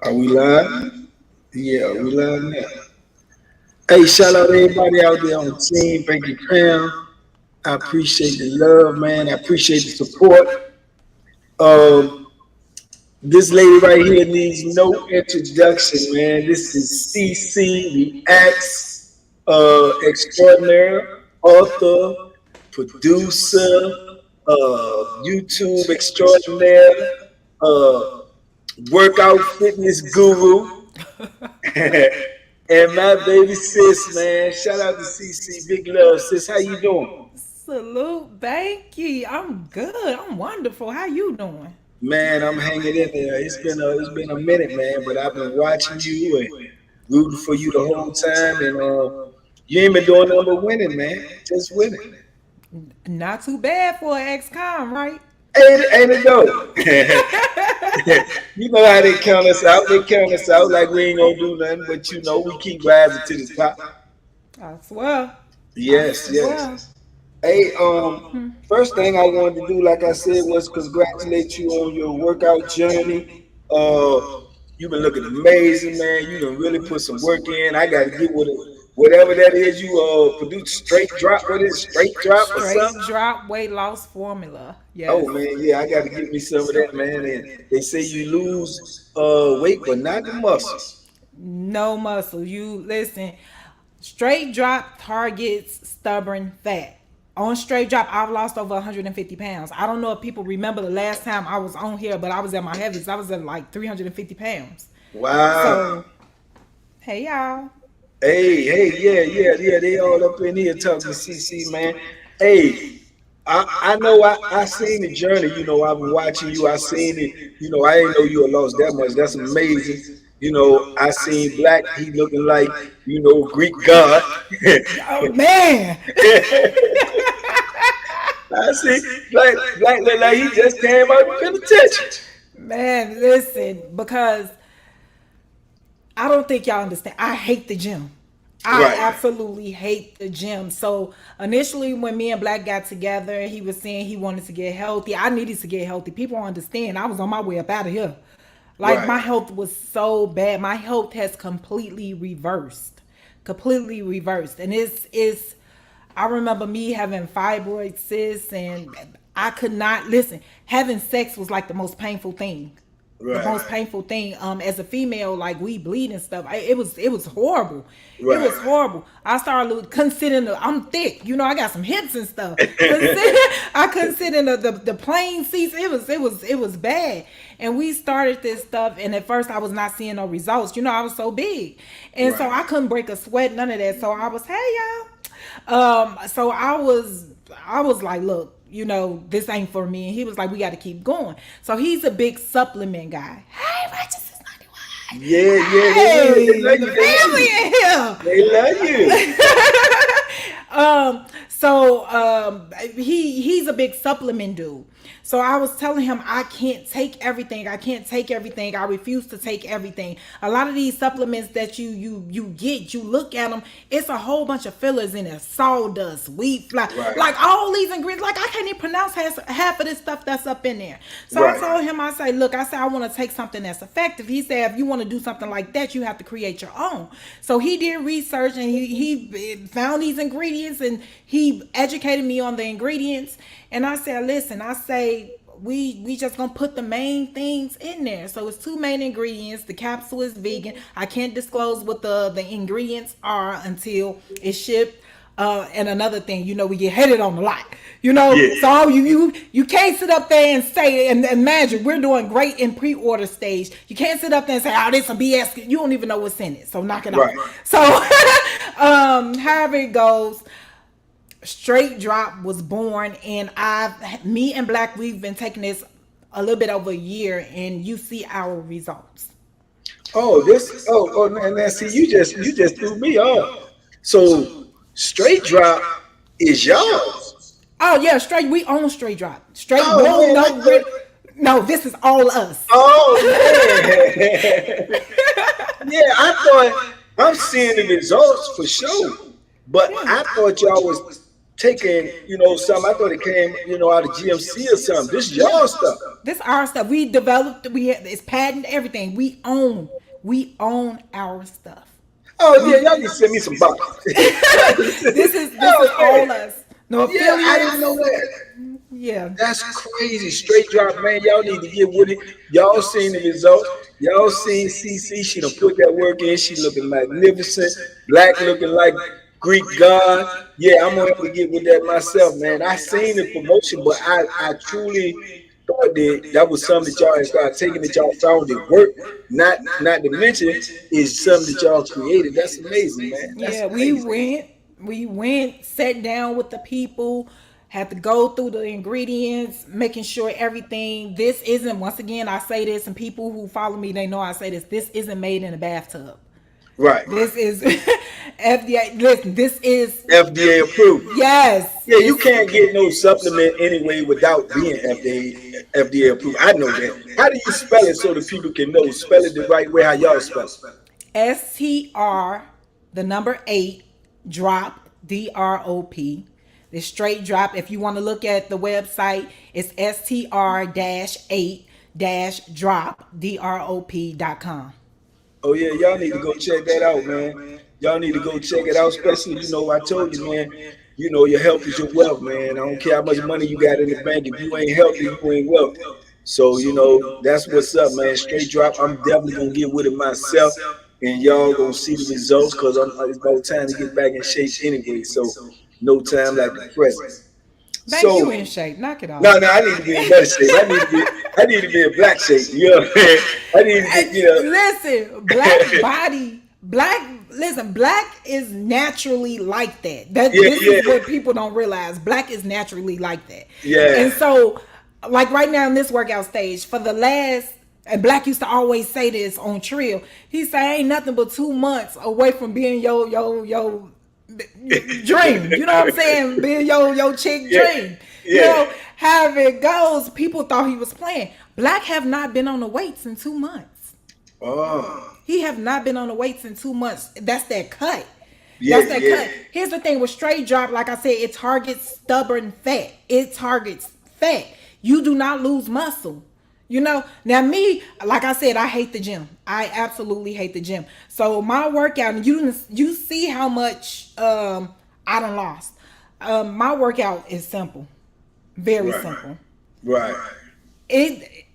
Are we live? Yeah, we live now. Hey, shout out to everybody out there on the team. Thank you, Pam. I appreciate the love, man. I appreciate the support. Um, this lady right here needs no introduction, man. This is cece, the ex extraordinaire, author, producer, YouTube extraordinaire, uh, workout fitness guru. And my baby sis, man. Shout out to CC. Big love, sis. How you doing? Salute, Banky. I'm good. I'm wonderful. How you doing? Man, I'm hanging in there. It's been a minute, man, but I've been watching you and rooting for you the whole time. And you ain't been doing nothing but winning, man. Just winning. Not too bad for an ex-con, right? Ain't it though? You know how they count us out. They count us out like we ain't gonna do nothing, but we keep rising to the top. I swear. I Yes, swear. yes. Hey, first thing I wanted to do, like I said, was congratulate you on your workout journey. Uh, you've been looking amazing, man. You done really put some work in. I got to get with it. Whatever that is, you produce straight drop. What is it? Straight drop or Straight something? drop weight loss formula. Oh Yes. man, yeah, I got to get me some of that, man. And they say you lose weight, but not the muscle. No muscle. You listen. Straight drop targets stubborn fat. On straight drop, I've lost over 150 pounds. I don't know if people remember the last time I was on here, but I was at my heaviest. I was at like 350 pounds. Wow. So, hey, y'all. Hey, yeah. They all up in here talking to CC, man. Hey, I know I seen the journey. I've been watching you. I seen it. I didn't know you had lost that much. That's amazing. I seen Black. He looking like Greek god. Oh, man. I see Black look like he just came out of the penitentiary. Man, listen, because I don't think y'all understand. I hate the gym. I Right, absolutely hate the gym. So initially, when me and Black got together, he was saying he wanted to get healthy. I needed to get healthy. People don't understand. I was on my way up out of here. Like right. my health was so bad. My health has completely reversed. Completely reversed. And it's I remember me having fibroid cysts and I could not listen. Having sex was like the most painful thing. The Right, most painful thing. As a female, like we bleed and stuff. It was horrible. It right. was horrible. I started considering I'm thick. I got some hips and stuff. Consider, I couldn't sit in the plain seats. It was bad. And we started this stuff, and at first I was not seeing no results. I was so big, and so Right. I couldn't break a sweat, none of that. So I was, hey y'all. So I was like, look, this ain't for me. And he was like, we got to keep going. So he's a big supplement guy. Hey, Righteousness 91. Yeah, they will. They Hey, love the you. They love family you. in here. They love you. He's a big supplement dude. So I was telling him I can't take everything. I can't take everything. I refuse to take everything. A lot of these supplements that you get, you look at them, it's a whole bunch of fillers in it. Sawdust, wheat flour, Right, like all these ingredients. Like I can't even pronounce half of this stuff that's up in there. So I right, told him, I say, look, I want to take something that's effective. He said, if you want to do something like that, you have to create your own. So he did research and he found these ingredients and he educated me on the ingredients. And I said, listen, I say we just gonna put the main things in there. So it's two main ingredients. The capsule is vegan. I can't disclose what the ingredients are until it's shipped. And another thing, we get headed on a lot. yeah, So you can't sit up there and say and imagine we're doing great in pre-order stage. You can't sit up there and say, "Oh, this some BS." You don't even know what's in it, so knock it off. right. So, however it goes, Straight Drop was born, and me and Black, we've been taking this a little bit over a year, and you see our results. Now see, you just threw me off. So straight drop is y'all. Oh yeah, straight. We own Straight Drop. Straight. Oh No, man, I no, thought. no. This is all us. Oh man, yeah, I thought I'm seeing the results for sure, but Yeah. I thought y'all was. taking, something. I thought it came, out of GMC or something. This is y'all stuff. This our stuff. We developed. We have it's patent everything. We own. We own our stuff. Oh yeah, We. y'all need to send me some boxes. This is Oh all yeah, us. No yeah. I didn't affiliates. know that. Yeah. That's crazy. Straight drop, man. Y'all need to get with it. Y'all seen the results. Y'all seen CC. She done put that work in. She looking magnificent. Black looking like Greek god. Yeah, I'm gonna have to get with that myself, man. I seen the promotion, but I truly thought that was something that y'all had started taking, that y'all found it work. Not to mention is something that y'all created. That's amazing, man. That's Yeah, amazing. we went, sat down with the people, had to go through the ingredients, making sure everything. This isn't, once again, I say this, and people who follow me, they know I say this. This isn't made in a bathtub. Right. This is FDA. Listen, this is FDA approved. yes. Yeah, you can't get no supplement anyway without being FDA approved. I know that. How do you spell it so the people can know? Spell it the right way. How y'all spell it? STR, the number 8, drop, DROP. The straight drop. If you want to look at the website, it's str-8-drop, DROP.com. Oh yeah, y'all need to go check that out, man. Y'all need to go check it out. Especially, I told you, man. Your health is your wealth, man. I don't care how much money you got in the bank. If you ain't healthy, you ain't wealthy. So, that's what's up, man. Straight drop. I'm definitely gonna get with it myself, and y'all gonna see the results because it's about time to get back in shape anyway. So, no time like the present. Bank, you So, in shape. Knock it off. no, I need to be in better shape. I need to be in black shape. You know what I'm saying? I need to be, Listen, black is naturally like that. yeah, This is yeah, what people don't realize. Black is naturally like that. yeah. And so, like right now in this workout stage, for the last, and Black used to always say this on Trill. He say, I ain't nothing but 2 months away from being your dream. You know what I'm saying? Being your chick Yeah, dream. You yeah. know, however it goes, people thought he was playing. Black have not been on the weights in 2 months. Oh, He have not been on the weights in 2 months. That's that cut. yeah, That's that yeah, cut. Here's the thing with straight drop, like I said, it targets stubborn fat. It targets fat. You do not lose muscle. Now me, like I said, I hate the gym. I absolutely hate the gym. So my workout, you see how much I done lost. My workout is simple, very right, simple. right. It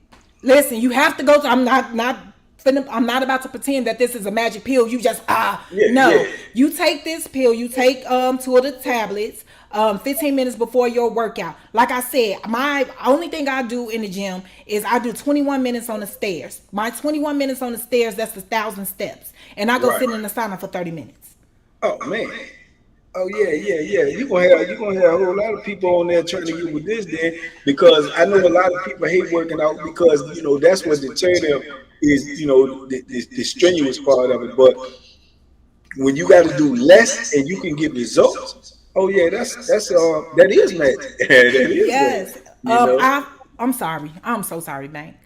Listen, you have to go to. I'm not about to pretend that this is a magic pill. You just Yeah, no. yeah, You take this pill. You take two of the tablets. 15 minutes before your workout. Like I said, my only thing I do in the gym is I do 21 minutes on the stairs. My 21 minutes on the stairs, that's 1,000 steps, and I go right. sit in the sauna for 30 minutes. Oh man. Oh yeah, yeah, yeah. You gonna have a whole lot of people on there trying to get with this then, because I know a lot of people hate working out because that's what deter them is the strenuous part of it. But when you got to do less and you can get results, oh yeah, that is magic. That is magic. Yes. You know. I'm sorry. I'm so sorry, Bank.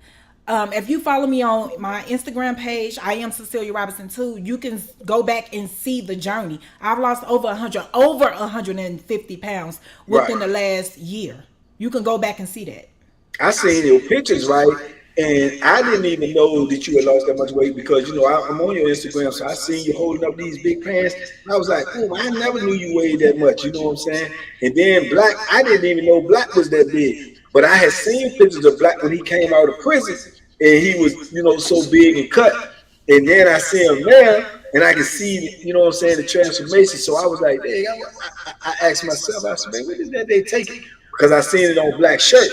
If you follow me on my Instagram page, I am Cecilia Robinson too. You can go back and see the journey. I've lost over 150 pounds Right. within the last year. You can go back and see that. I seen your pictures, right? And I didn't even know that you had lost that much weight because I'm on your Instagram, so I seen you holding up these big pants. And I was like, oh, I never knew you weighed that much. You know what I'm saying? And then Black, I didn't even know Black was that big, but I had seen pictures of Black when he came out of prison, and he was so big and cut. And then I see him now, and I can see what I'm saying, the transformation. So I was like, dang, I asked myself, I said, man, what is that they taking? Because I seen it on Black shirt.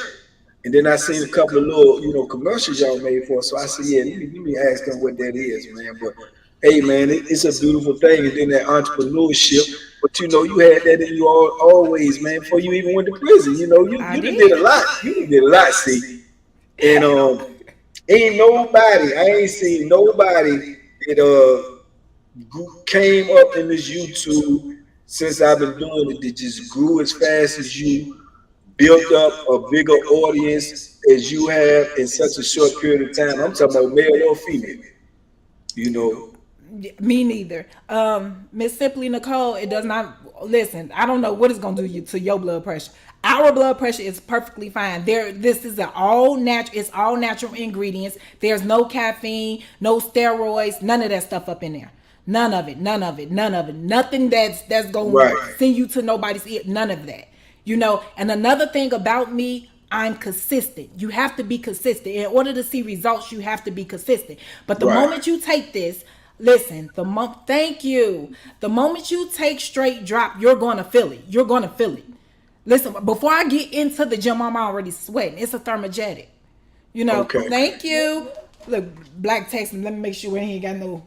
And then I seen a couple of little, commercials y'all made for us. So I said, yeah, let me ask them what that is, man. But hey, man, it's a beautiful thing. And then that entrepreneurship. But you had that in you always, man. Before you even went to prison, I you done did a did. lot. You done did a lot, see. And I ain't seen nobody that came up in this YouTube since I've been doing it that just grew as fast as you, built up a bigger audience as you have in such a short period of time. I'm talking about male or female, you know. Me neither. Miss Simply Nicole, it does not listen. I don't know what it's gonna do you to your blood pressure. Our blood pressure is perfectly fine. This is an all natural. It's all natural ingredients. There's no caffeine, no steroids, none of that stuff up in there. None of it. None of it. None of it. Nothing that's gonna Right. send you to nobody's ear. None of that. You know. And another thing about me, I'm consistent. You have to be consistent. In order to see results, you have to be consistent. But the Right. moment you take this, listen, thank you. The moment you take straight drop, you're gonna feel it. You're gonna feel it. Listen, before I get into the gym, I'm already sweating. It's a thermogenic. You know, Okay. thank you. Look, Black text me. Let me make sure he ain't got no.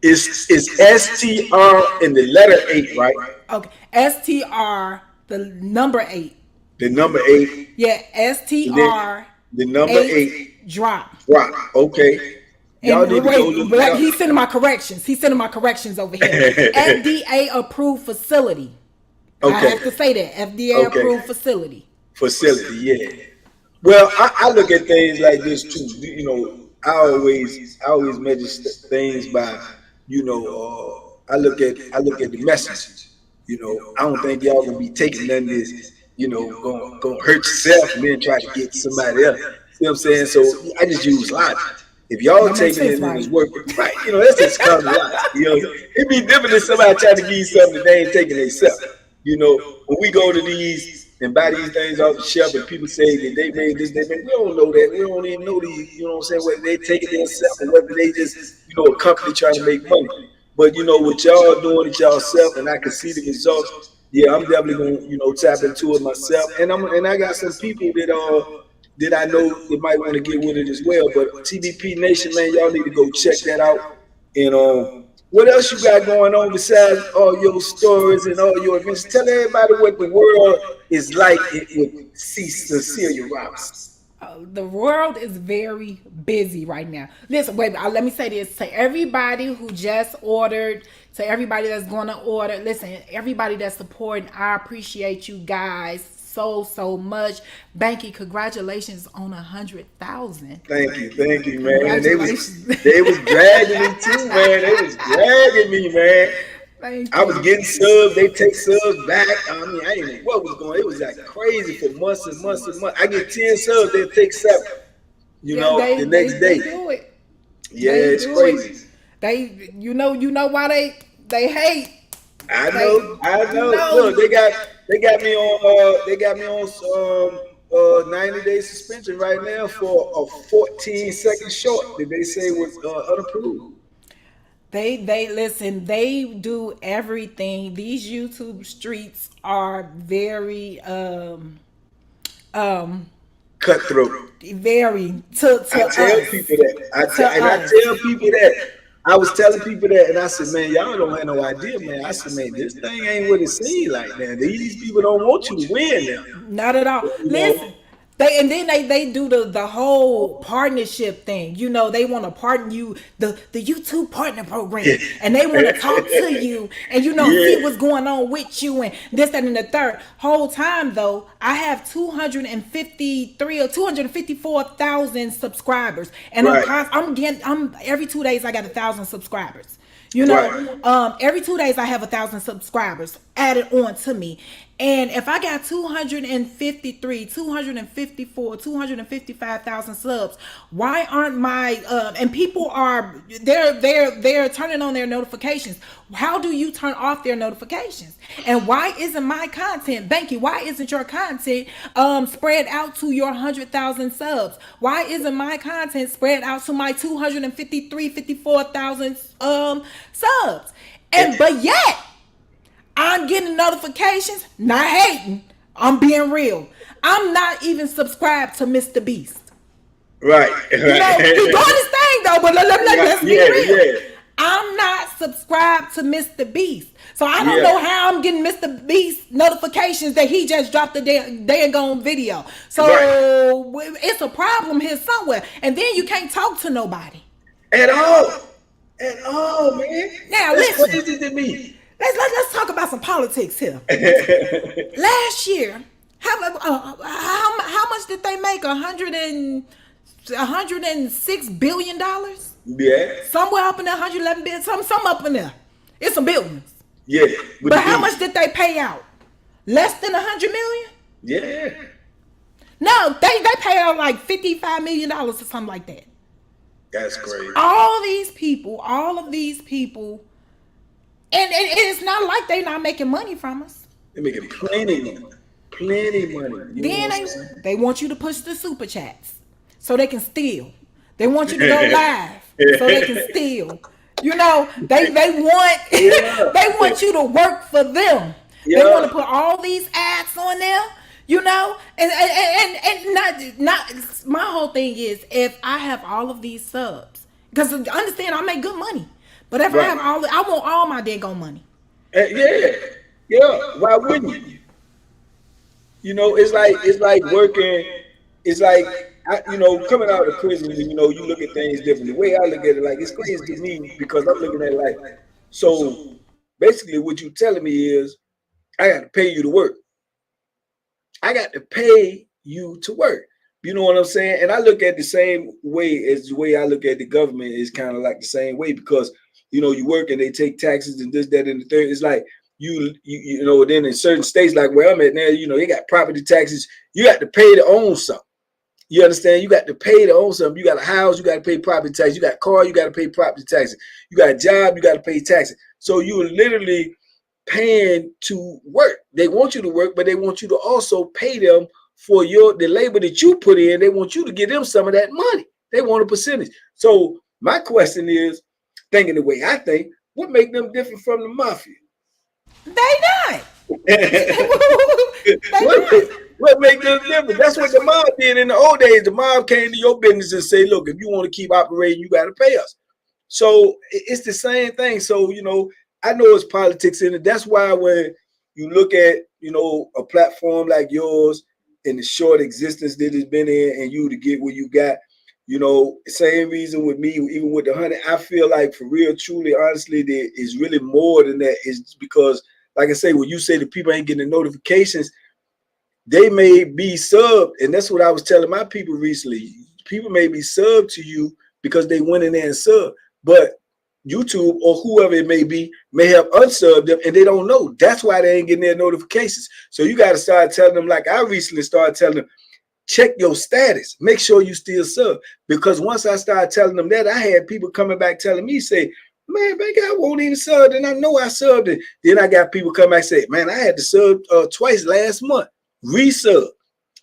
It's STR in the letter 8, right? Okay. STR, the number 8. The number 8. Yeah, And then STR the number 8 drop. drop. Okay. Y'all And need to go look it up. he's sending my corrections. He's sending my corrections over here. FDA approved facility. I Okay. have to say that. FDA Okay. approved facility. Facility, yeah. Well, I look at things like this too. You know, I always measure things by, I look at the message. You know, I don't think y'all gonna be taking none of this, gonna hurt yourself and then try to get somebody else. See what I'm saying? So I just use logic. If y'all That makes taking sense, it and it's right? working, right? That's just common logic. It'd be different if somebody trying to give you something that they ain't taking themselves. When we go to these and buy these things off the shelf and people say that they made this, we don't know that. We don't even know these, you know what I'm saying, whether they take it themselves or whether they just, a company trying to make money. But what y'all doing it yourself and I can see the results, yeah, I'm definitely gonna, tap into it myself. And I got some people that I know that might want to get with it as well. But TBP Nation, man, y'all need to go check that out. And what else you got going on besides all your stories and all your events? Tell everybody what the world is like with Cecilia Robinson. The world is very busy right now. Listen, wait, let me say this to everybody who just ordered, to everybody that's going to order. Listen, everybody that's supporting, I appreciate you guys so much. Banky, congratulations on 100,000. Thank you, man. And Congratulations. they was dragging me too, man. They was dragging me, man. Thank I was you. getting subs. They take subs back. I mean, I didn't know what was going on. It was like crazy for months and months and months. I get 10 subs, they'll take 7. Yeah, The next they day. do it. Yeah, They it's do crazy. it. You know why they hate. I They, know. no. Look, they got me on 90-day suspension right now for a 14-second short that they say was unapproved. They listen, they do everything. These YouTube streets are very um Cutthroat. very I to tell us. people that. To I us. tell people that. I was telling people that, and I said, man, y'all don't have no idea, man. I said, man, this thing ain't what it seems like, man. These people don't want you to win now. Not at all. You know, Listen, they do the whole partnership thing. They want to partner you the YouTube partner program, and they want to talk to you and see yeah, what's going on with you and this that and the third. Whole time though, I have 253 or 254,000 subscribers, and right, I'm every 2 days I got 1,000 subscribers. right, Every 2 days I have 1,000 subscribers added on to me. And if I got 253, 254, 255,000 subs, why aren't my and people are they're turning on their notifications. How do you turn off their notifications? And why isn't my content, Banky, why isn't your content spread out to your 100,000 subs? Why isn't my content spread out to my 253, 54,000 subs? But yet I'm getting notifications, not hating. I'm being real. I'm not even subscribed to Mr. Beast. right, He's doing his thing though, but let's be real. yeah, I'm not subscribed to Mr. Beast. So I don't yeah, know how I'm getting Mr. Beast notifications that he just dropped a dang video. So right. it's a problem here somewhere. And then you can't talk to nobody. At all, man. Now That's listen. crazy to me. Let's talk about some politics here. Last year, how much did they make? $106 billion. Yeah, Somewhere up in there, 111 billion, some up in there. It's some buildings. yeah, with But the how B. much did they pay out? Less than 100 million? Yeah, No, they paid out like $55 million or something like that. that's crazy. All of these people, and it's not like they not making money from us. They're making plenty money. You know Then what they want you to push the super chats so they can steal. They want you to go live so they can steal. You know, they want I'm they saying? want you to work for them. They Yeah, want to put all these ads on there. You know, and not my whole thing is if I have all of these subs, because understand I make good money, but if I right. have I want all my daggone money. Yeah, yeah. Why wouldn't you? You know, it's like working. It's like coming out of prison. You look at things differently. The way I look at it, like it's crazy to me because I'm looking at it like, so basically, what you telling me is I got to pay you to work. I got to pay you to work. You know what I'm saying? And I look at the same way as the way I look at the government is kind of like the same way because you work and they take taxes and this, that, and the third. It's like then in certain states like where I'm at now, they got property taxes. You got to pay to own something. You understand? You got to pay to own something. You got a house, you got to pay property tax. You got a car, you got to pay property taxes. You got a job, you got to pay taxes. So you are literally paying to work. They want you to work, but they want you to also pay them for the labor that you put in. They want you to give them some of that money. They want a percentage. So my question is, thinking the way I think, what make them different from the mafia? They not. They what, not. what make them different? That's what the mob did in the old days. The mob came to your business and say, look, if you want to keep operating, you got to pay us. So it's the same thing. So, I know it's politics in it. That's why when you look at, a platform like yours and the short existence that it's been in and you to get where you got, same reason with me, even with the 100, I feel like for real, truly, honestly, there is really more than that. It's because, like I say, when you say the people ain't getting the notifications, they may be subbed. And that's what I was telling my people recently. People may be subbed to you because they went in there and subbed. But YouTube or whoever it may be may have unsubbed them and they don't know. That's why they ain't getting their notifications. So you got to start telling them, like I recently started telling them, check your status. Make sure you still sub. Because once I started telling them that, I had people coming back telling me, say, man, I won't even sub. And I know I subbed it. Then I got people come back and say, man, I had to sub twice last month. Resub.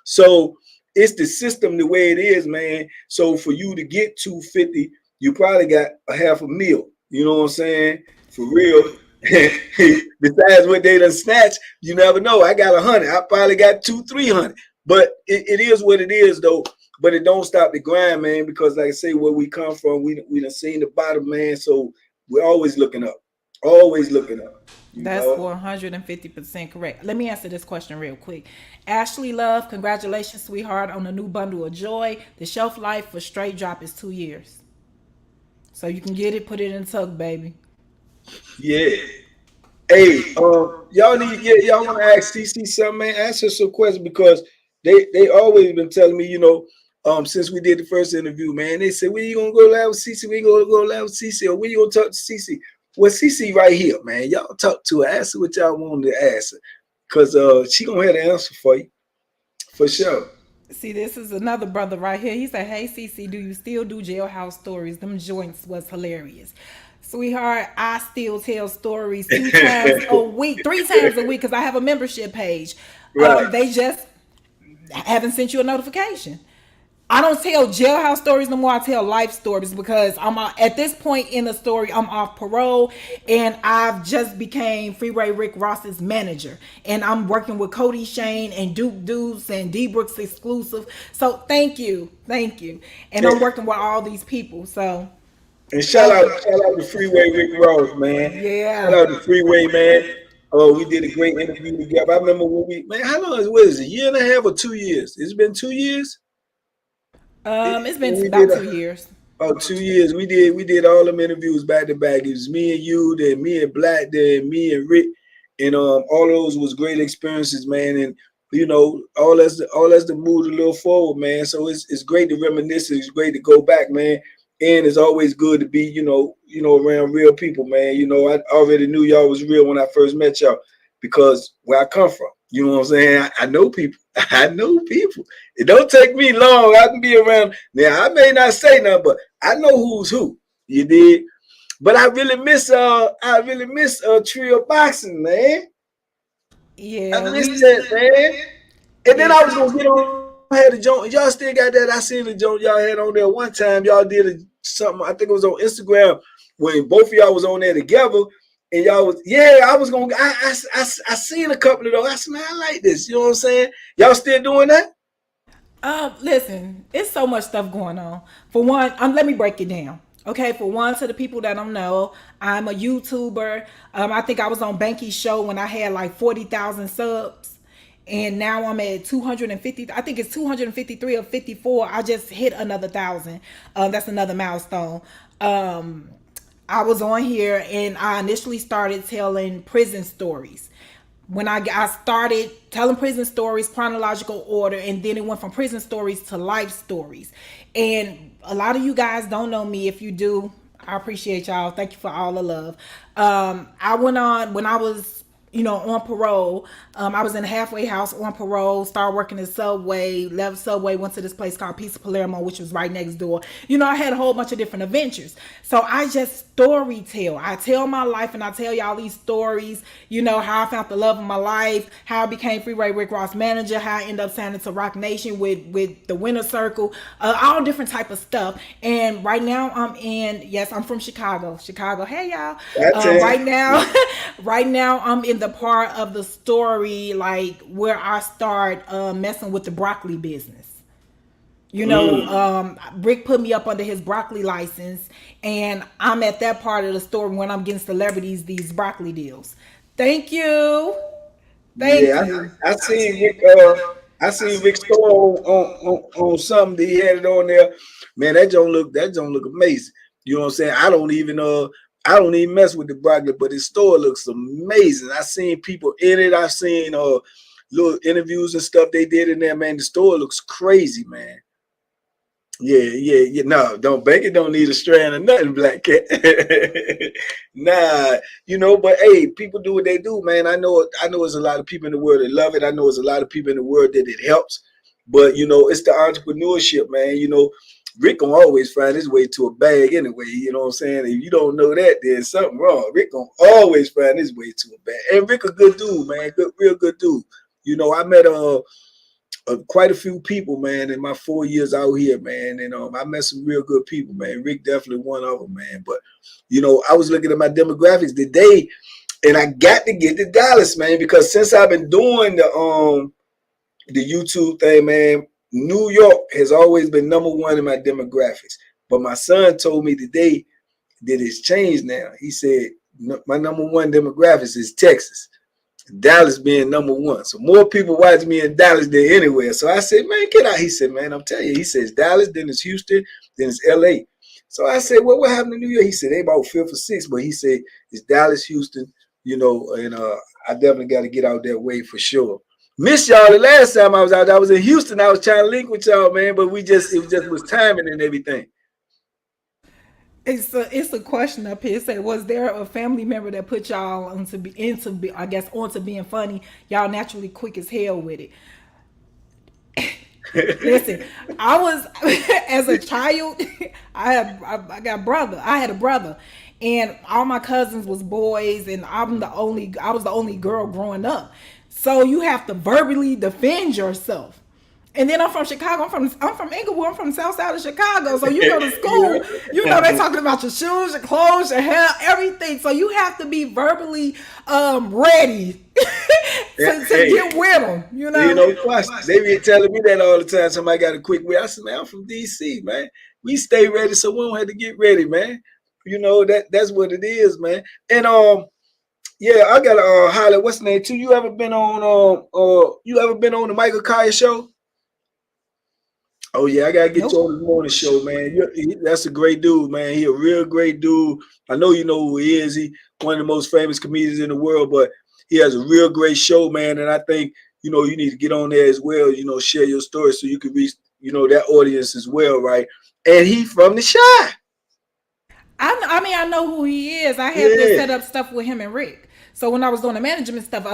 So it's the system the way it is, man. So for you to get 250, you probably got a half a meal. You know what I'm saying? For real. Besides what they done snatch, you never know. I got 100. I probably got 200-300. But it is what it is, though. But it don't stop the grind, man. Because like I say, where we come from, we done seen the bottom, man. So we're always looking up. Always looking up. That's 450% correct. Let me answer this question real quick. Ashley Love, congratulations, sweetheart, on the new bundle of joy. The shelf life for straight drop is 2 years. So you can get it, put it in tug, baby. Yeah. Hey, y'all want to ask cece something, man? Ask her some questions because they always been telling me, since we did the first interview, man, they said, when you gonna go live with cece? We gonna go live with cece, or when you gonna talk to cece? Well, cece right here, man. Y'all talk to her, ask her what y'all wanted to ask her, cause she gonna have the answer for you, for sure. See, this is another brother right here. He said, hey, Cece, do you still do jailhouse stories? Them joints was hilarious. Sweetheart, I still tell stories 2 times a week, 3 times a week, because I have a membership page. Right. They just haven't sent you a notification. I don't tell jailhouse stories no more. I tell life stories because I'm at this point in the story. I'm off parole, and I've just became Freeway Rick Ross's manager, and I'm working with Cody Shane and Duke Deuce and D Brooks exclusive. So thank you, and I'm working with all these people. So And shout out to Freeway Rick Ross, man. Shout yeah. out to Freeway, man. Oh, we did a great interview together. I remember when how long what is it? A year and a half or 2 years? It's been 2 years. It's been When we did about 2 years. about 2 years. We did all them interviews back to back. It was me and you, then me and Black, then me and Rick, and all those was great experiences, man. And all that's to move a little forward, man. So it's great to reminisce. It's great to go back, man. and it's always good to be, around real people, man. I already knew y'all was real when I first met y'all because where I come from. You know what I'm saying? I know people. I know people. It don't take me long. I can be around. Now I may not say nothing, but I know who's who. You did. But I really miss trio boxing, man. I Yeah, miss that, man. And then yeah. I was gonna get on, had a joint. Y'all still got that. I seen the joint y'all had on there one time. Y'all did something. I think it was on Instagram when both of y'all was on there together. And y'all was, yeah, I was gonna. I seen a couple of those. I said, man, I like this. You know what I'm saying? Y'all still doing that? Listen, it's so much stuff going on. For one, let me break it down. Okay, for one, to the people that don't know, I'm a YouTuber. I think I was on Banky's show when I had like 40,000 subs, and now I'm at 250. I think it's 253 or 54. I just hit another thousand. That's another milestone. I was on here and I initially started telling prison stories. When I started telling prison stories, chronological order, and then it went from prison stories to life stories. And a lot of you guys don't know me. If you do, I appreciate y'all. Thank you for all the love. I went on when I was on parole. I was in a halfway house on parole, started working in Subway, left Subway, went to this place called Pizza Palermo, which was right next door. I had a whole bunch of different adventures. So I just story tell. I tell my life and I tell y'all these stories, how I found the love of my life, how I became Freeway Rick Ross manager, how I ended up signing to Rock Nation with the Winner Circle, all different type of stuff. And right now I'm from Chicago. Hey y'all. That's it. Right now, right now I'm in the part of the story like where I start messing with the broccoli business. Mm. Rick put me up under his broccoli license, and I'm at that part of the story when I'm getting celebrities these broccoli deals. Thank you, thank Yeah, you. I seen Rick. I seen Rick Store on something that he had it on there. Man, that don't look amazing. You know what I'm saying? I don't even mess with the broccoli, but his store looks amazing. I seen people in it. I seen little interviews and stuff they did in there. Man, the store looks crazy, man. Yeah, yeah, yeah. No, don't bake it. Don't need a strand of nothing, Black Cat. Nah, But hey, people do what they do, man. I know. There's a lot of people in the world that love it. I know there's a lot of people in the world that it helps. But it's the entrepreneurship, man. Rick gonna always find his way to a bag anyway. You know what I'm saying? If you don't know that, there's something wrong. Rick gonna always find his way to a bag. And Rick a good dude, man. Good, real good dude. I met quite a few people, man, in my 4 years out here, man. And I met some real good people, man. Rick definitely one of them, man. But I was looking at my demographics today, and I got to get to Dallas, man, because since I've been doing the YouTube thing, man, New York has always been number one in my demographics. But my son told me today that it's changed now. He said my number one demographics is Texas. Dallas being number one. So more people watch me in Dallas than anywhere. So I said, man, get out. He said, man, I'm telling you. He says Dallas, then it's Houston, then it's LA. So I said, well, what happened to New York? He said, they about fifth or sixth, but he said it's Dallas, Houston, and I definitely got to get out that way for sure. Missed y'all the last time I was out. I was in Houston. I was trying to link with y'all, man, but it was timing and everything. It's a question up here. It said, was there a family member that put y'all I guess onto being funny? Y'all naturally quick as hell with it. Listen, I was as a child. I got a brother. I had a brother, and all my cousins was boys, and I was the only girl growing up. So you have to verbally defend yourself. And then I'm from Chicago. I'm from Inglewood. I'm from the south side of Chicago. So you go to school, they talking about your shoes, your clothes, your hair, everything. So you have to be verbally ready to Hey, get with them. plus they be telling me that all the time. Somebody got a quick way. I said, man, I'm from DC, man. We stay ready, so we don't have to get ready, man. That's what it is, man. And yeah, I got to holler. What's the name too? You ever been on the Michael Kaya show? Oh yeah, I gotta get you Nope. on the morning show, man. That's a great dude, man. He a real great dude. I know you know who he is. He one of the most famous comedians in the world, but he has a real great show, man. And I think you need to get on there as well. Share your story so you can reach that audience as well, right? And he from the Shy. I mean, I know who he is. I had to Yeah, set up stuff with him and Rick. So when I was doing the management stuff,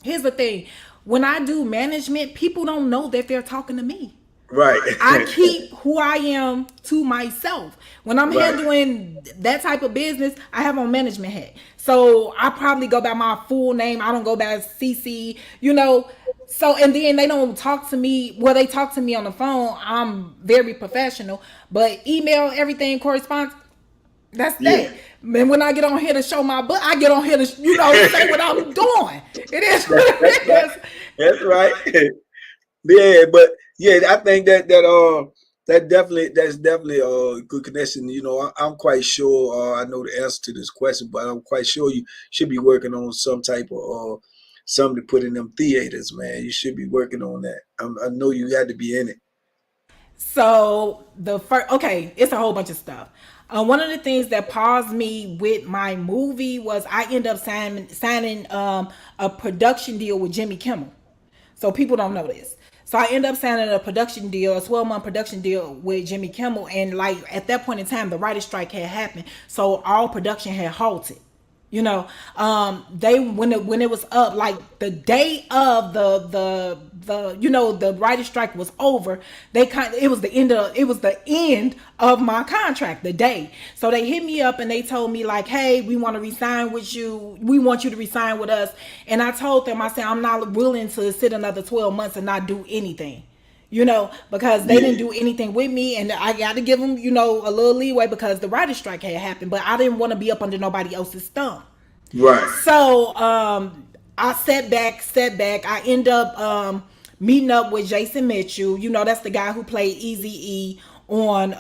here's the thing. When I do management, people don't know that they're talking to me. right, I keep who I am to myself. When I'm right. handling that type of business, I have on management hat. So I probably go by my full name. I don't go by cece, you know. So and then they don't talk to me. Well, they talk to me on the phone. I'm very professional, but email everything corresponds. That's Yeah, that. And when I get on here to show my butt, I get on here to say what I'm doing. It is what that's it right. is. That's right. Yeah, but yeah, I think that's definitely a good connection. I'm quite sure. I know the answer to this question, but I'm quite sure you should be working on some type of something to put in them theaters, man. You should be working on that. I know you had to be in it. So the first, okay, it's a whole bunch of stuff. One of the things that paused me with my movie was I ended up signing a production deal with Jimmy Kimmel. So people don't know this. So I ended up signing a production deal, a 12-month production deal with Jimmy Kimmel, and like at that point in time, the writer's strike had happened, so all production had halted. They when it was up, like the day of the writer's strike was over, it was the end of my contract, the day. So they hit me up and they told me like, hey, we want to resign with you, we want you to resign with us. And I told them, I said, I'm not willing to sit another 12 months and not do anything, because they didn't Yeah, do anything with me, and I got to give them, a little leeway because the writer's strike had happened, but I didn't want to be up under nobody else's thumb. right. So I set back. I end up meeting up with Jason Mitchell. That's the guy who played Easy E on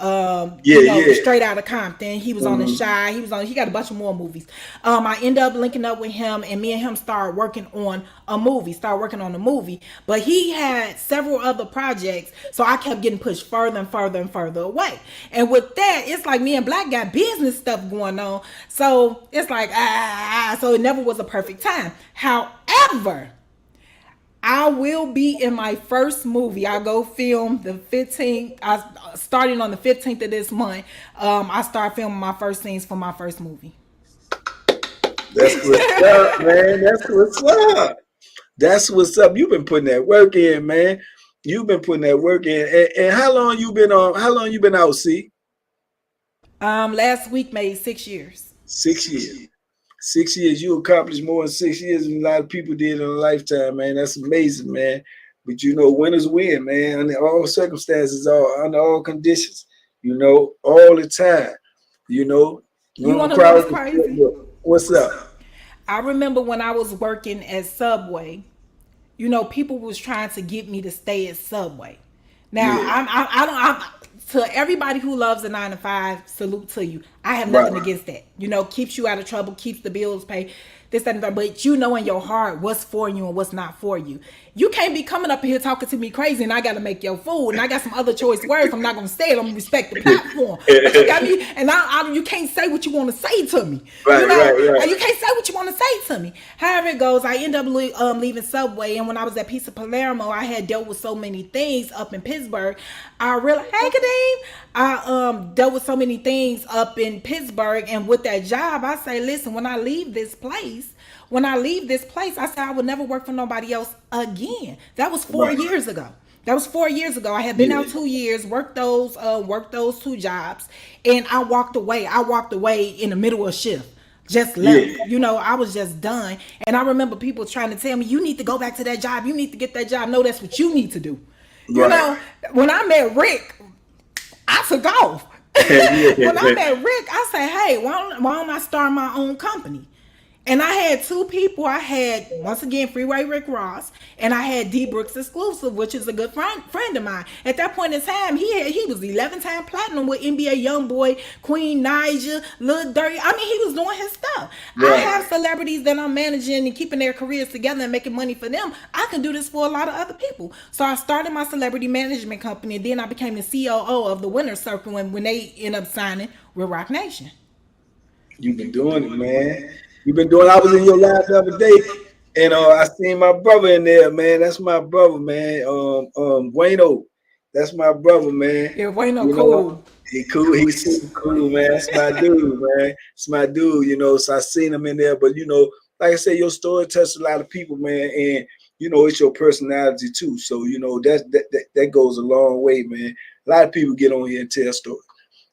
Yeah, yeah. Straight Outta Compton. He was on The Hmm. Shy. He got a bunch of more movies. I end up linking up with him, and me and him started working on a movie. But he had several other projects, so I kept getting pushed further and further and further away. And with that, it's like me and Black got business stuff going on, so it's like so it never was a perfect time. However, I will be in my first movie. I go film the 15th. Starting on the 15th of this month. I start filming my first scenes for my first movie. That's what's up, man. That's what's up. That's what's up. You've been putting that work in, man. You've been putting that work in. And how long you been on? How long you been out? See, Last week made 6 years. 6 years. 6 years. You accomplished more in 6 years than a lot of people did in a lifetime, man. That's amazing, man. But winners win, man. Under all circumstances, under all conditions. All the time. You know, You I'm want to know proud what's of crazy? you. What's up? I remember when I was working at Subway. People was trying to get me to stay at Subway. Now, Yeah, to everybody who loves a 9 to 5, salute to you. I have right. nothing against that. Keeps you out of trouble, keeps the bills paid, this, that, and that. But in your heart what's for you and what's not for you. You can't be coming up here talking to me crazy and I got to make your food and I got some other choice words. I'm not going to say it. I'm going to respect the platform. But you got me, and you can't say what you want to say to me. Right, right, You right. can't say what you want to say to me. However it goes, I end up leaving Subway. And when I was at Pizza Palermo, I had dealt with so many things up in Pittsburgh. I realized, hey, Kadeem, I dealt with so many things up in Pittsburgh. And with that job, I say, listen, when I leave this place, I said I would never work for nobody else again. That was four Right. years ago. That was 4 years ago. I had been Yeah. out 2 years, worked those two jobs, and I walked away. I walked away in the middle of shift. Just left. Yeah. I was just done. And I remember people trying to tell me, you need to go back to that job. You need to get that job. No, that's what you need to do. You Right. know, when I met Rick, I took off. When I Yeah. met Rick, I said, hey, why don't I start my own company? And I had two people. I had, once again, Freeway Rick Ross, and I had D Brooks Exclusive, which is a good friend of mine. At that point in time, he was 11-time platinum with NBA YoungBoy, Queen Naija, Lil Dirty. I mean, he was doing his stuff. I Right. have celebrities that I'm managing and keeping their careers together and making money for them. I can do this for a lot of other people. So I started my celebrity management company, and then I became the COO of the Winner's Circle when they ended up signing with Rock Nation. You've been doing it, man. You've been doing. I was in your live the other day, and I seen my brother in there, man. That's my brother, man. Wayno. That's my brother, man. Yeah, Wayno You know, cool. He cool. He's super cool, man. That's my dude, man. It's my dude, So I seen him in there, but like I said, your story touched a lot of people, man, and it's your personality too. So that goes a long way, man. A lot of people get on here and tell stories.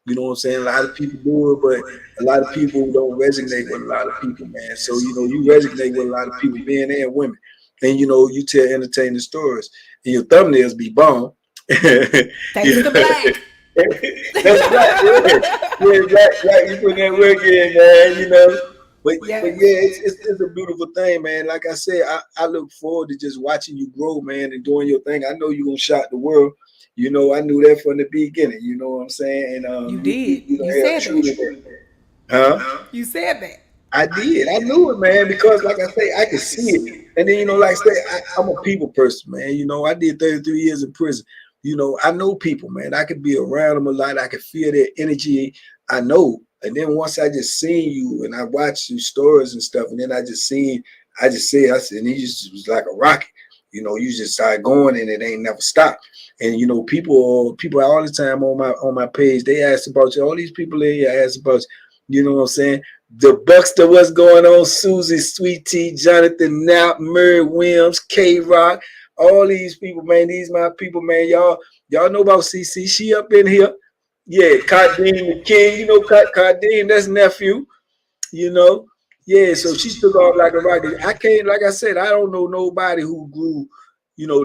You know what I'm saying? A lot of people do it, but a lot of people don't resonate with a lot of people, man. So you resonate with a lot of people, men and women, and you tell entertaining stories, and your thumbnails be bomb. Thanks to Black. That's black, yeah. Yeah, black, you put that work in, man, But Yes. yeah, it's a beautiful thing, man. Like I said, I look forward to just watching you grow, man, and doing your thing. I know you're gonna shock the world. I knew that from the beginning, you know what I'm saying? And You you did. you You don't have said true that. to that. Huh? You said that. I did. I knew it, man, because like I say, I could see it. And then, like I say, I'm a people person, man. I did 33 years in prison. I know people, man. I could be around them a lot. I could feel their energy. I know. And then once I just seen you and I watched your stories and stuff, and then I just said, and he just was like a rocket. You just started going and it ain't never stopped. And people all the time on my page, they ask about you. All these people in here ask about you. You know what I'm saying? The Buckster, what's going on? Susie, Sweet Tea, Jonathan Knapp, Murray Williams, K Rock, all these people, man. These my people, man. Y'all know about cece. She up in here. Yeah, Cardean the King. Cardean, that's nephew, you know. Yeah, so she took off like a rocket. I can't, like I said, I don't know nobody who grew,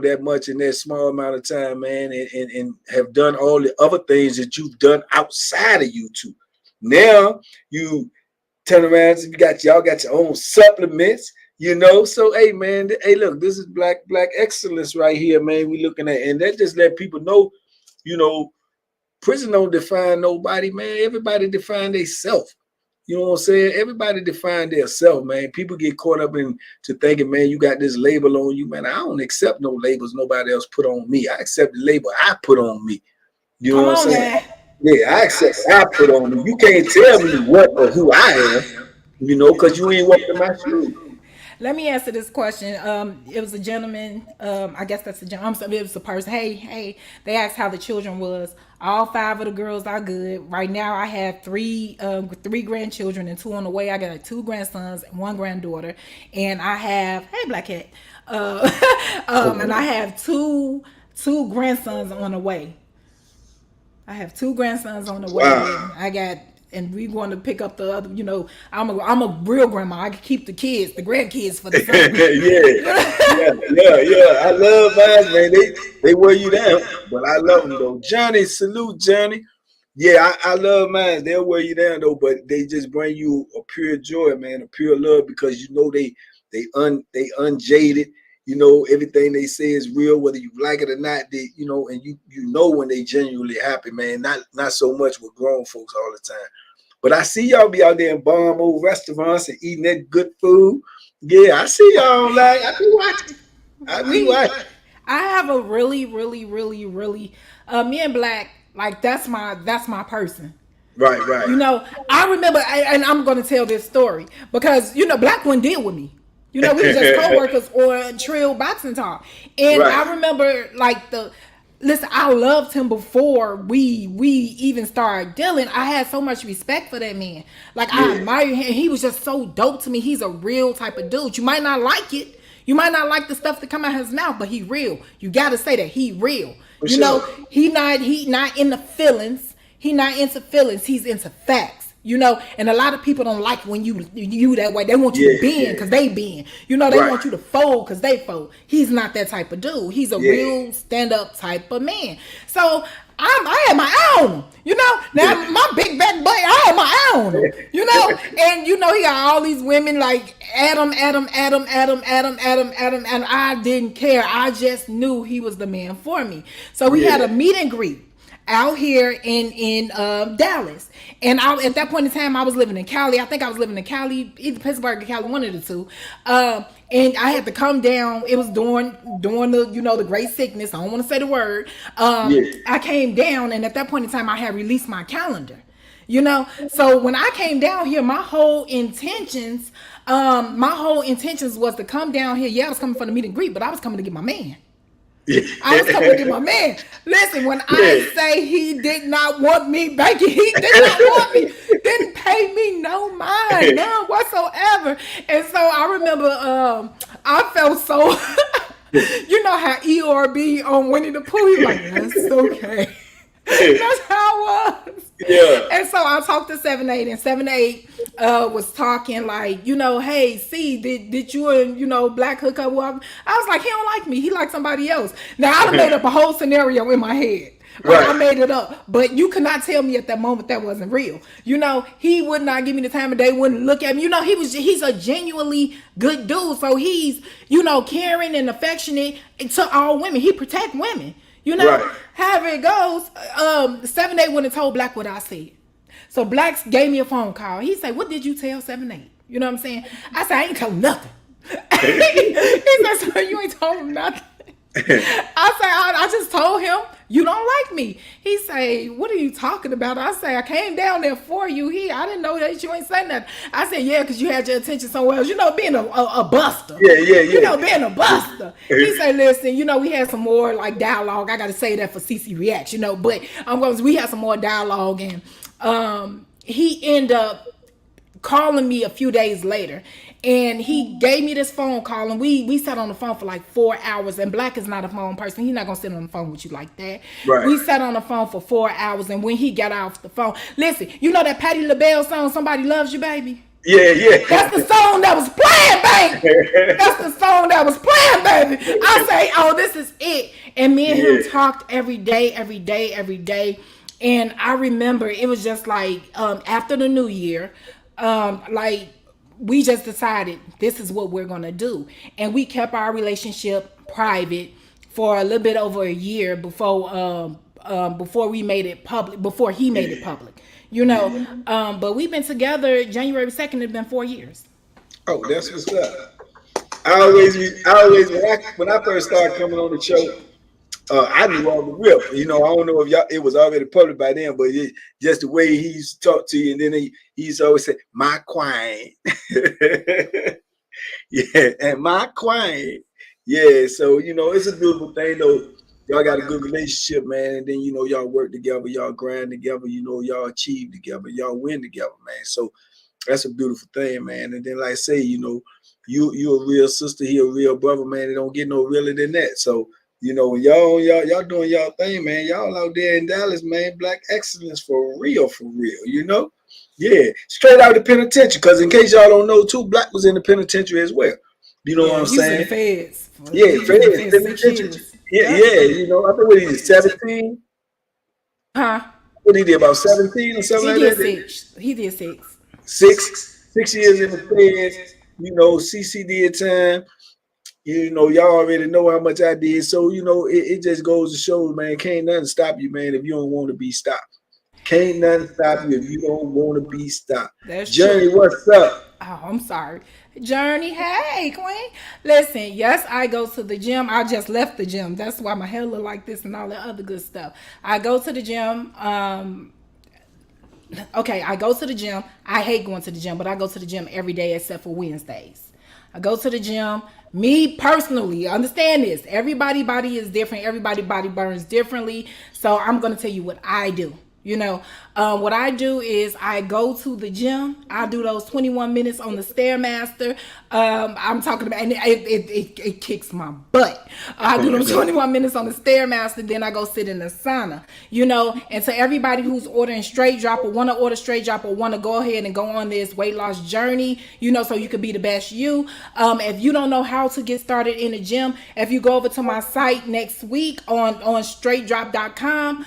that much in that small amount of time, man, and have done all the other things that you've done outside of YouTube. Now you turn around, y'all got your own supplements, So hey man, hey look, this is black excellence right here, man. We looking at, and that just let people know, you know, prison don't define nobody, man. Everybody define they self. You know what I'm saying? Everybody define their self, man. People get caught up into thinking, man, you got this label on you, man. I don't accept no labels nobody else put on me. I accept the label I put on me. You know Come what I'm on saying? now. Yeah, I accept what I put on me. You can't tell me what or who I am, because you ain't walked in my shoes. Let me answer this question. It was a gentleman. I guess that's a gentleman. It was a person. Hey. They asked how the children was. All five of the girls are good. Right now, I have three grandchildren and two on the way. I got two grandsons and one granddaughter, and I have Black Cat, and I have two grandsons on the way. I have two grandsons on the way, Wow. and we going to pick up the other. I'm a real grandma. I can keep the kids, the grandkids for the sons. Yeah. I love mine, man. They wear you down, but I love them though. Johnny, salute Johnny. Yeah, I love mine. They'll wear you down though, but they just bring you a pure joy, man, a pure love because they unjaded. Everything they say is real, whether you like it or not. And you know when they genuinely happy, man. Not so much with grown folks all the time. But I see y'all be out there in bomb old restaurants and eating that good food. Yeah, I see y'all online. I be watching. I be we watching. I have a really me and Black, like that's my person. Right. I remember, and I'm gonna tell this story because Black one deal with me. We were just co-workers on Trill Boxing Talk, and Right. I remember like listen. I loved him before we even started dealing. I had so much respect for that man. Like I Yeah. admire him. He was just so dope to me. He's a real type of dude. You might not like it. You might not like the stuff that come out his mouth, but he real. You gotta say that he real. For sure. He not in the feelings. He not into feelings. He's into facts. And a lot of people don't like when you that way. They want you to bend because they bend. They Right. want you to fold because they fold. He's not that type of dude. He's a Yeah. real stand up type of man. So I had my eye on him. Now my big back butt, I had my eye on him. And he got all these women like Adam, and I didn't care. I just knew he was the man for me. So we had a meet and greet out here in Dallas, and at that point in time I was living in Cali. I think I was living in Cali, either Pittsburgh or Cali, one of the two. And I had to come down. It was during the the great sickness. I don't want to say the word. Yeah. I came down, and at that point in time I had released my calendar. So when I came down here, my whole intentions was to come down here. Yeah, I was coming for the meet and greet, but I was coming to get my man. I was coming to my man. Listen, when I say he did not want me banking, he did not want me. Didn't pay me no mind, none whatsoever. And so I remember, I felt so. You know how Eeyore on Winnie the Pooh. He like, that's okay. That's how it was. Yeah. And so I talked to 7-8, and 7-8 was talking like, hey, see, did you and Black hook up? Well, I was like, he don't like me. He likes somebody else. Now I done made up a whole scenario in my head. Like I made it up, but you could not tell me at that moment that wasn't real. He would not give me the time of day, wouldn't look at me. He's a genuinely good dude. So he's, caring and affectionate to all women. He protect women. However it goes, 7-8 went and told Black what I said. So Black gave me a phone call. He said, what did you tell 7-8? You know what I'm saying? I said, I ain't told nothing. He said, so you ain't told him nothing? I say, I just told him you don't like me. He say, what are you talking about? I say, I came down there for you. I didn't know that you ain't saying nothing. I said, yeah, because you had your attention somewhere else. Being a buster. Yeah. Being a buster. He say, listen, we had some more like dialogue. I got to say that for cece Reacts, but we had some more dialogue, and he ended up calling me a few days later, and he gave me this phone call, and we sat on the phone for like 4 hours. And Black is not a phone person. He's not gonna sit on the phone with you like that. Right. We sat on the phone for 4 hours, and when he got off the phone, listen, that Patti LaBelle song, Somebody Loves You, Baby? Yeah. That's the song that was playing, baby. That's the song that was playing, baby. I say, oh, this is it. And me and him talked every day. And I remember it was just like after the new year, like we just decided this is what we're gonna do, and we kept our relationship private for a little bit over a year before we made it public. Before he made it public, But we've been together. January 2nd, it's been 4 years. Oh, that's what's up. When I first started coming on the show, I knew all the whip. I don't know if it was already public by then, but just the way he used to talk to you, and then he used to always say, "My queen," yeah, and my queen, yeah. So it's a beautiful thing though. Y'all got a good relationship, man, and then y'all work together, y'all grind together, y'all achieve together, y'all win together, man. So that's a beautiful thing, man. And then, like I say, you a real sister, he a real brother, man. It don't get no realer than that. So. When y'all doing y'all thing, man. Y'all out there in Dallas, man. Black excellence for real. Yeah, straight out of the penitentiary. Because in case y'all don't know, too, Black was in the penitentiary as well. You know what I'm saying? In the feds. Yeah, feds. Yeah. I think what he did, 17. Huh? What he did, about 17 or something like that? He did 6. 6 years in the feds. cece did time. Y'all already know how much I did. So, it just goes to show, man, can't nothing stop you, man, if you don't want to be stopped. Can't nothing stop you if you don't want to be stopped. That's Journey, true. what's up? Oh, I'm sorry. Journey, hey, queen. Listen, yes, I go to the gym. I just left the gym. That's why my hair look like this and all that other good stuff. I go to the gym. I go to the gym. I hate going to the gym, but I go to the gym every day except for Wednesdays. I go to the gym. Me personally, understand this. Everybody's body is different. Everybody's body burns differently. So I'm going to tell you what I do. What I do is I go to the gym. I do those 21 minutes on the Stairmaster. I'm talking about, and it kicks my butt. I do those 21 minutes on the Stairmaster. Then I go sit in the sauna, and to everybody who's ordering straight drop or want to order straight drop or want to go ahead and go on this weight loss journey, so you could be the best you. If you don't know how to get started in the gym, if you go over to my site next week on straightdrop.com,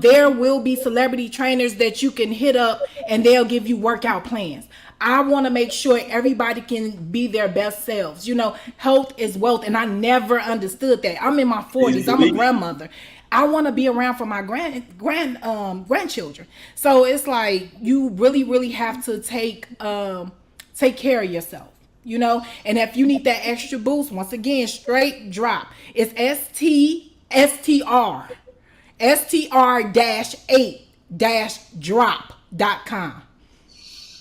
there will be celebrity trainers that you can hit up and they'll give you workout plans. I want to make sure everybody can be their best selves. Health is wealth, and I never understood that. I'm in my 40s. I'm a grandmother. I want to be around for my grandchildren. So it's like you really, really have to take care of yourself. And if you need that extra boost, once again, Straight Drop. It's STR-8-drop.com.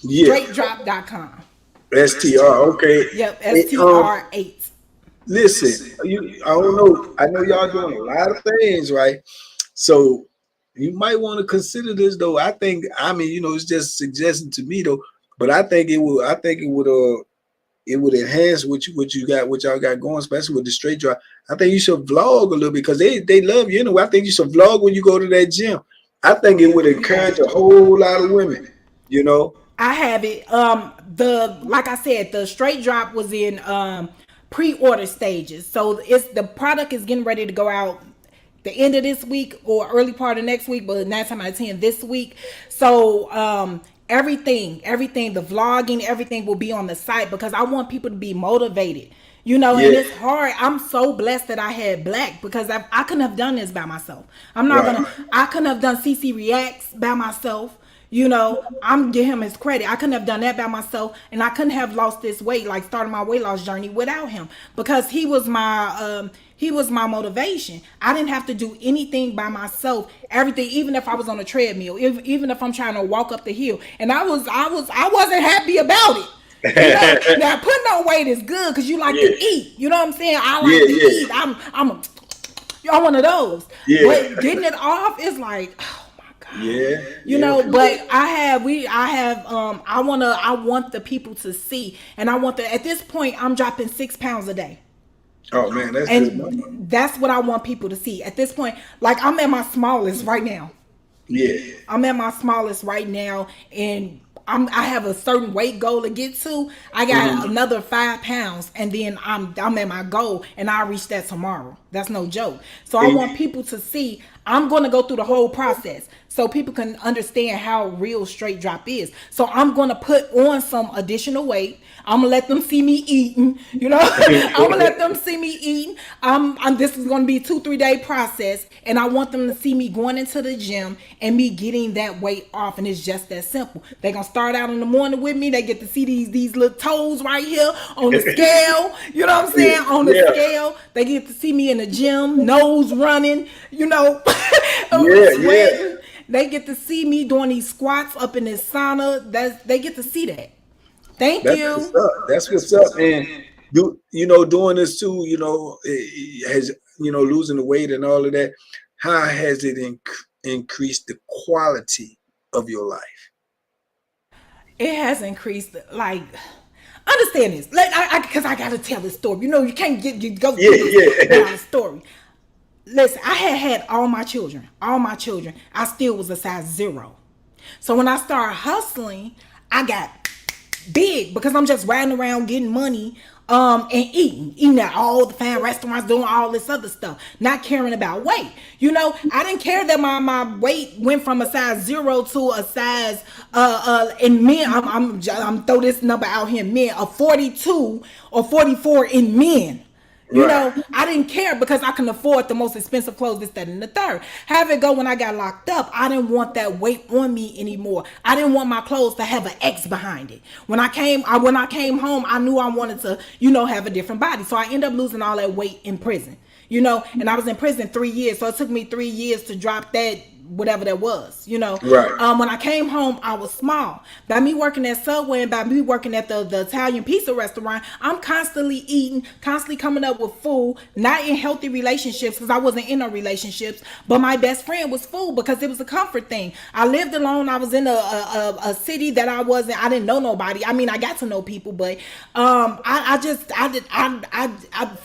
Yeah. Straightdrop.com. STR, okay. Yep, STR8. listen, I don't know. I know y'all doing a lot of things, right? So you might want to consider this though. I think, I mean, it's just suggesting to me though, but I think it will. I think it would enhance what y'all got going, especially with the straight drive. I think you should vlog a little bit because they love you anyway. I think you should vlog when you go to that gym. I think it would encourage a whole lot of women. You know, I have it. The like I said, the straight drop was in pre-order stages, so the product is getting ready to go out the end of this week or early part of next week, but 9 times out of 10 this week. So everything, the vlogging, everything will be on the site because I want people to be motivated. And yeah, it's hard. I'm so blessed that I had Black because I couldn't have done this by myself. I'm not right, gonna. I couldn't have done CC Reacts by myself. I'm give him his credit. I couldn't have done that by myself, and I couldn't have lost this weight, like started my weight loss journey without him, because he was my motivation. I didn't have to do anything by myself. Everything, even if I was on a treadmill, even if I'm trying to walk up the hill, and I wasn't happy about it. Now putting on weight is good because you like to yeah, eat. You know what I'm saying? I yeah, like to yeah, eat. I'm one of those. yeah, But getting it off is like, oh my god. yeah, yeah, for But sure. I want the people to see, and at this point I'm dropping 6 pounds a day. Oh man, that's good And money. that's what I want people to see. At this point, like I'm at my smallest right now. Yeah, I'm at my smallest right now, and I have a certain weight goal to get to. I got hmm, another 5 pounds, and then I'm at my goal, and I'll reach that tomorrow. That's no joke. So I want people to see. I'm going to go through the whole process so people can understand how real straight drop is. So I'm going to put on some additional weight. I'm gonna let them see me eating. I'm gonna let them see me eating. This is gonna be a 2-3 day process, and I want them to see me going into the gym and me getting that weight off. And it's just that simple. They're gonna start out in the morning with me. They get to see these little toes right here on the scale. You know what I'm yeah, saying? On the yeah, scale, they get to see me in the gym, nose running. yeah, yeah. Sweating. They get to see me doing these squats up in this sauna. They get to see that. Thank That's what's you. up. That's what's up. And doing this too. Has losing the weight and all of that. How has it increased the quality of your life? It has increased. Like, understand this. Like, because I gotta tell this story. You can't you go Yeah, through this yeah. without a story. Listen, I had all my children. All my children. I still was a size 0. So when I started hustling, I got big because I'm just riding around getting money, and eating at all the fine restaurants, doing all this other stuff, not caring about weight. I didn't care that my weight went from a size 0 to a size in men. I'm throw this number out here in men, a 42 or 44 in men. Right. I didn't care because I can afford the most expensive clothes, this, that, and the third. Have it go when I got locked up. I didn't want that weight on me anymore. I didn't want my clothes to have an X behind it. When I came home, I knew I wanted to, have a different body. So I ended up losing all that weight in prison. And I was in prison 3 years. So it took me 3 years to drop that, whatever that was. Right. When I came home, I was small. By me working at Subway and by me working at the Italian pizza restaurant, I'm constantly eating, constantly coming up with food, not in healthy relationships because I wasn't in no relationships, but my best friend was food because it was a comfort thing. I lived alone. I was in a city that I didn't know nobody. I mean, I got to know people, but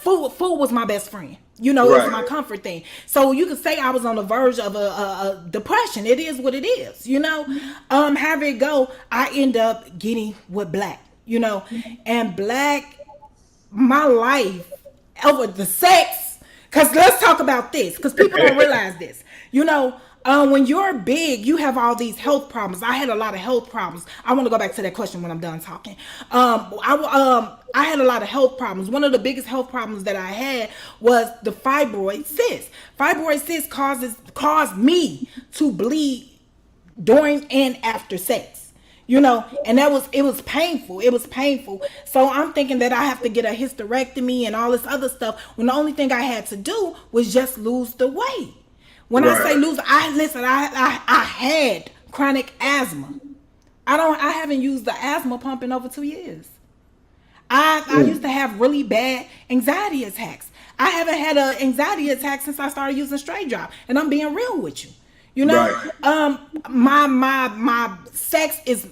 food was my best friend. It was Right. my comfort thing. So you could say I was on the verge of a depression. It is what it is. Have it go. I end up getting with Black. And Black, my life over the sex. Cause let's talk about this. Cause people don't realize this. When you're big, you have all these health problems. I had a lot of health problems. I want to go back to that question when I'm done talking. I had a lot of health problems. One of the biggest health problems that I had was the fibroid cyst. Fibroid cyst caused me to bleed during and after sex. And it was painful. It was painful. So I'm thinking that I have to get a hysterectomy and all this other stuff when the only thing I had to do was just lose the weight. When I say Right. lose, I had chronic asthma. I haven't used the asthma pump in over 2 years. I used to have really bad anxiety attacks. I haven't had an anxiety attack since I started using straight drop, and I'm being real with you. You know, Right. my sex is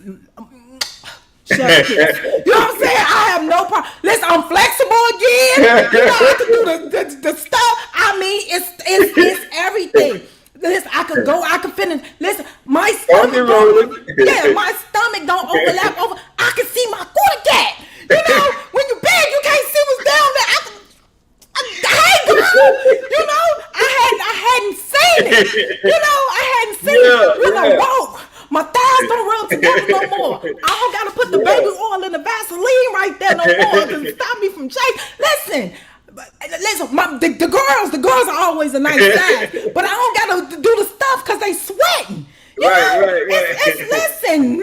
chef kiss. You know what I'm saying? I have no problem. Listen, I'm flexible again. You know, I can do the stuff. I mean, it's everything. Listen, I could go, I could finish. Listen, my On the stomach don't, road. yeah, my stomach don't overlap over. I can see my quarterback. You know, when you big, you can't see what's down there. Hey girl, you know, I hadn't seen it. You know, I hadn't seen it. You know, whoa, my thighs don't rub together no more. I don't gotta put the baby oil in the Vaseline right there no more to stop me from chasing. Listen. Listen, the girls are always a nice size, but I don't gotta do the stuff because they sweating. You know, listen,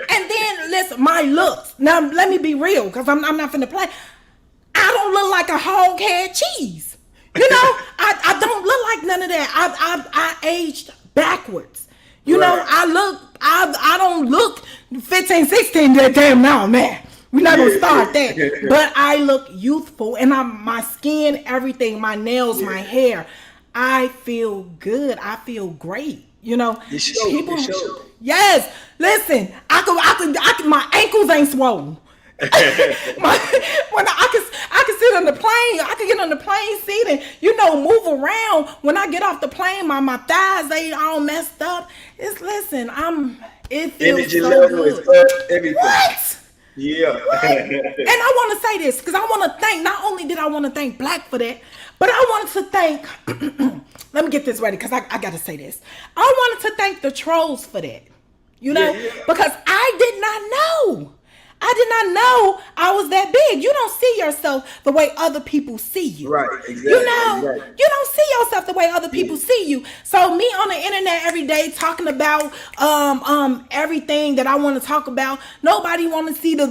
and then listen, my looks. Now let me be real, because I'm not finna play. I don't look like a hog head cheese. You know, I don't look like none of that. I aged backwards. You know, I don't look 15, 16 that damn now, man. We're not gonna start that. But I look youthful, and my skin, everything, my nails, my hair. I feel good. I feel great. You know, people. Yes, listen. I can. My ankles ain't swollen. When I can sit on the plane, I can get on the plane seat and move around. When I get off the plane, my thighs they all messed up. It feels Energy so level good. is up, everything. What? Yeah. And I want to say this because I want to thank. Not only did I want to thank Black for that, but I wanted to thank. Let me get this ready because I got to say this. I wanted to thank the trolls for that. Because I did not know. I did not know I was that big. You don't see yourself the way other people see you. Right, exactly. You don't see yourself the way other people see you. So me on the internet every day talking about everything that I want to talk about. Nobody want to see the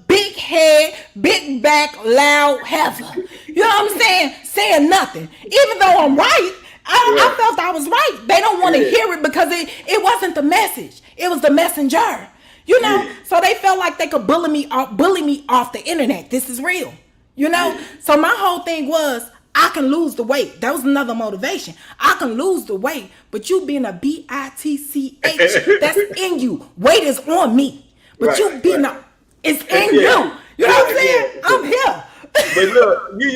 big head, big back, loud heifer. You know what I'm saying? Saying nothing. Even though I'm right. I felt I was right. They don't want to hear it because it wasn't the message. It was the messenger. So they felt like they could bully me off the internet. This is real. So my whole thing was I can lose the weight. That was another motivation. I can lose the weight, but you being a bitch, that's in you. Weight is on me, but you being it's in you. You know what I'm saying? I'm here. But look, you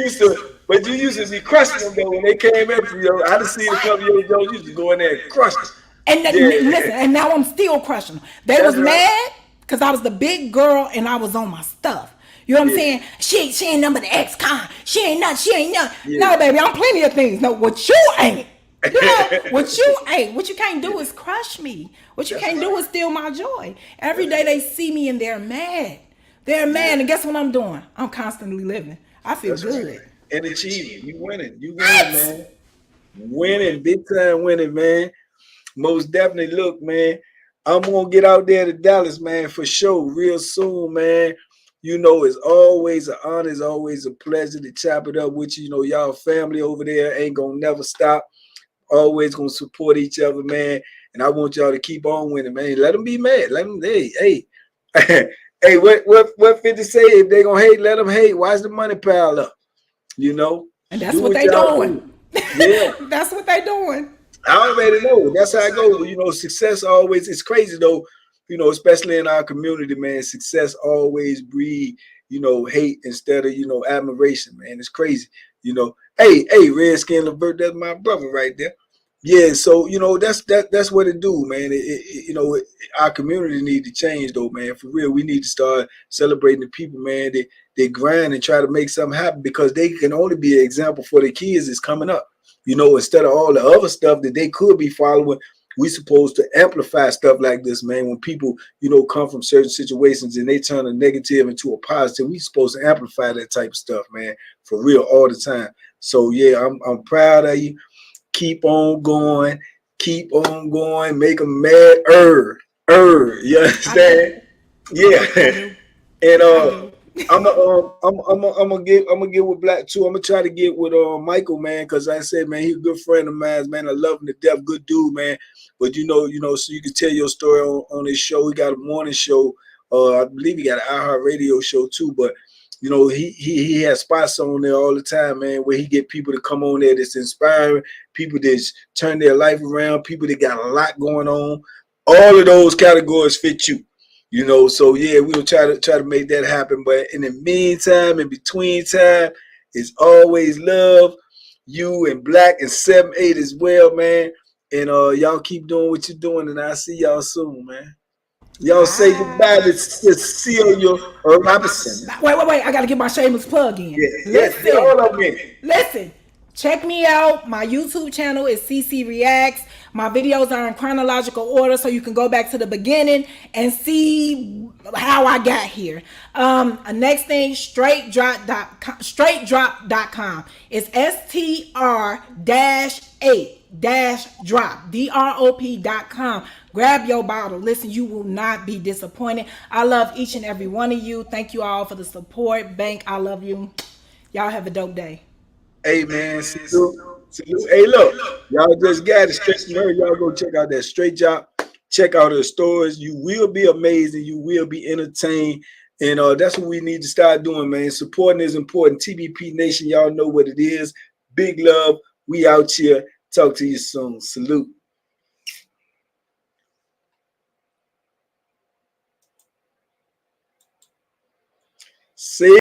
used to be crushing them though when they came in for you. I done seen a couple of years ago, you used to go in there and crush them. And listen, and now I'm still crushing them. They was mad because I was the big girl and I was on my stuff. You know what I'm saying? She ain't number the ex-con. She ain't nothing. No, baby, I'm plenty of things. No, what you ain't. What you ain't. What you can't do is crush me. What you can't do is steal my joy. Every day they see me and they're mad. They're mad, and guess what I'm doing? I'm constantly living. I feel good. Right. And achieving. You winning, man. Winning, big time winning, man. Most definitely. Look, man, I'm gonna get out there to Dallas, man, for sure, real soon, man. It's always an honor, it's always a pleasure to chop it up with you. Y'all family over there ain't gonna never stop. Always gonna support each other, man. And I want y'all to keep on winning, man. Let them be mad. Let them, hey. Hey, what 50 say? If they gonna hate, let them hate. Watch the money pile up. And that's what they doing. Yeah. That's what they doing. I already know. That's how I go. Success always, it's crazy though, especially in our community, man. Success always breed, hate instead of, admiration, man. It's crazy. Hey, Redskin Levert, that's my brother right there. Yeah, so that's what it do, man. Our community need to change though, man. For real, we need to start celebrating the people, man. They grind and try to make something happen because they can only be an example for the kids that's coming up. Instead of all the other stuff that they could be following, we supposed to amplify stuff like this, man. When people, come from certain situations and they turn a negative into a positive, we supposed to amplify that type of stuff, man. For real, all the time. So yeah, I'm proud of you. Keep on going, make them mad. You understand? Yeah. And I'm gonna get with Black too. I'm gonna try to get with Michael, man, because I said, man, he's a good friend of mine, man. I love him to death, good dude, man. But so you can tell your story on his show. He got a morning show I believe he got an iHeart Radio show too. But you know, he has spots on there all the time, man, where he get people to come on there that's inspiring, people that's turn their life around, people that got a lot going on. All of those categories fit you. You know, so yeah, we'll try to make that happen. But in the meantime, in between time, it's always love. You and Black and 7-8 as well, man. And y'all keep doing what you're doing, and I'll see y'all soon, man. Y'all say goodbye to Cecilia Robinson. Wait. I got to get my shameless plug in. Yeah, yeah, get Listen. all of them in. Listen. Check me out. My YouTube channel is cece Reacts. My videos are in chronological order, so you can go back to the beginning and see how I got here. Next thing, straightdrop.com. It's STR-8-drop, DROP.com. Grab your bottle. Listen, you will not be disappointed. I love each and every one of you. Thank you all for the support. Bank, I love you. Y'all have a dope day. Hey man, salute, salute. Hey, look, y'all just got it straight from her. Y'all go check out that straight job. Check out her stores. You will be amazing. You will be entertained. And that's what we need to start doing, man. Supporting is important. TBP Nation, y'all know what it is. Big love. We out here. Talk to you soon. Salute. See